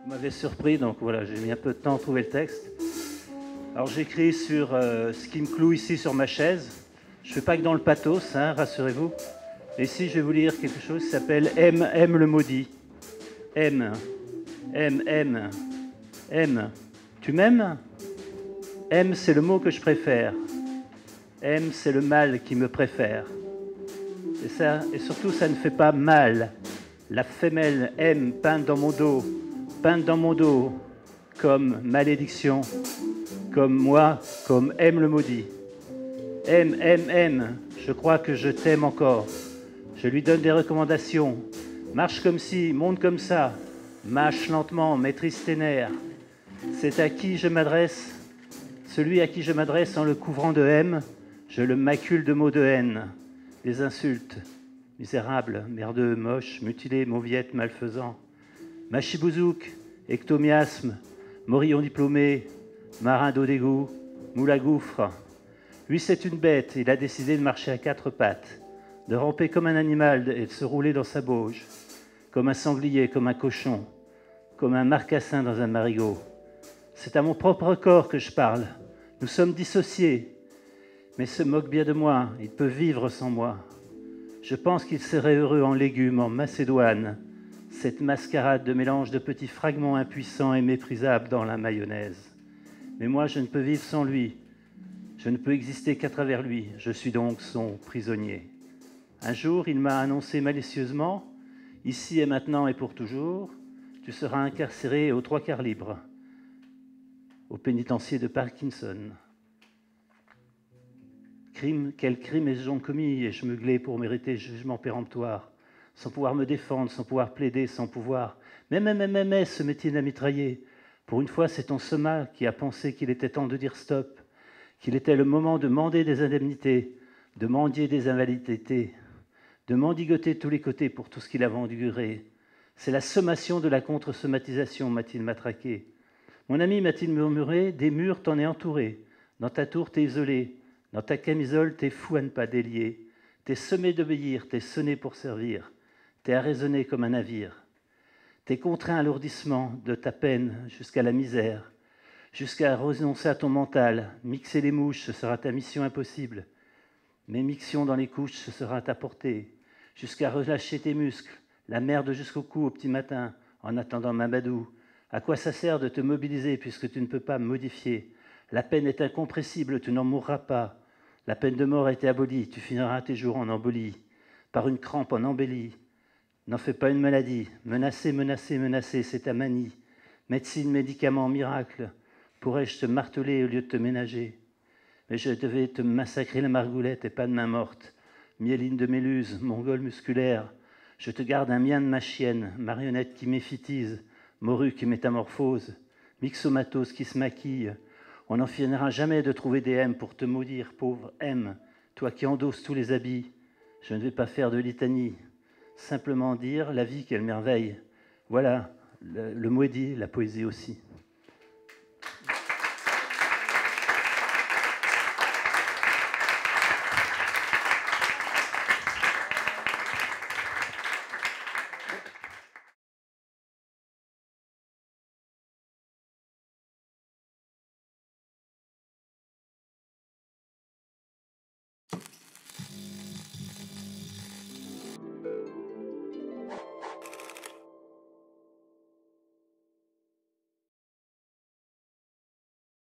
Vous m'avez surpris, donc voilà, j'ai mis un peu de temps à trouver le texte. Alors j'écris sur ce qui me cloue ici sur ma chaise. Je ne fais pas que dans le pathos, hein, rassurez-vous. Et ici, je vais vous lire quelque chose qui s'appelle M le maudit. M, M. Tu m'aimes? M, c'est le mot que je préfère. M, c'est le mal qui me préfère. Et ça, et surtout, ça ne fait pas mal. La femelle M peinte dans mon dos, comme malédiction, comme moi, comme M le maudit. M, je crois que je t'aime encore. Je lui donne des recommandations. Marche comme ci, monte comme ça. Mâche lentement, maîtrise tes nerfs. C'est à qui je m'adresse. Celui à qui je m'adresse en le couvrant de M, je le macule de mots de haine. Des insultes. Misérable, merdeux, moche, mutilé, mauviette, malfaisant. Machibouzouk, ectomiasme, morillon diplômé, marin d'eau d'égout, moule à gouffre. Lui, c'est une bête, il a décidé de marcher à quatre pattes, de ramper comme un animal et de se rouler dans sa bauge, comme un sanglier, comme un cochon, comme un marcassin dans un marigot. C'est à mon propre corps que je parle. Nous sommes dissociés, mais se moque bien de moi, il peut vivre sans moi. Je pense qu'il serait heureux en légumes, en Macédoine, cette mascarade de mélange de petits fragments impuissants et méprisables dans la mayonnaise. Mais moi, je ne peux vivre sans lui. Je ne peux exister qu'à travers lui. Je suis donc son prisonnier. Un jour, il m'a annoncé malicieusement, ici et maintenant et pour toujours, tu seras incarcéré aux 3/4 libre, au pénitencier de Parkinson. Quel crime ai-je donc commis et je me glais pour mériter jugement péremptoire, sans pouvoir me défendre, sans pouvoir plaider, sans pouvoir. Mais, ce métier de la mitrailler. Pour une fois, c'est ton Soma qui a pensé qu'il était temps de dire stop, qu'il était le moment de mander des indemnités, de mendier des invalidités, de mendigoter de tous les côtés pour tout ce qu'il avait enduré. C'est la sommation de la contre-somatisation, m'a-t-il matraqué. Mon ami, m'a-t-il murmuré, des murs t'en est entouré. Dans ta tour, t'es isolé. Dans ta camisole, t'es fou à ne pas délier. T'es sommé d'obéir, t'es sonné pour servir. T'es arraisonné comme un navire. T'es contraint à l'ourdissement de ta peine jusqu'à la misère, jusqu'à renoncer à ton mental. Mixer les mouches, ce sera ta mission impossible. Mais mixions dans les couches, ce sera à ta portée. Jusqu'à relâcher tes muscles, la merde jusqu'au cou au petit matin, en attendant Mamadou. À quoi ça sert de te mobiliser puisque tu ne peux pas modifier? La peine est incompressible, tu n'en mourras pas. La peine de mort a été abolie, tu finiras tes jours en embolie, par une crampe en embellie. N'en fais pas une maladie. Menacer, c'est ta manie. Médecine, médicament, miracle. Pourrais-je te marteler au lieu de te ménager? Mais je devais te massacrer la margoulette et pas de main morte. Myéline de Méluse, mongole musculaire. Je te garde un mien de ma chienne, marionnette qui méphitise, morue qui métamorphose, myxomatose qui se maquille. On n'en finira jamais de trouver des M pour te maudire, pauvre M, toi qui endosses tous les habits. Je ne vais pas faire de litanie, simplement dire la vie quelle merveille. Voilà, le mot est dit, la poésie aussi.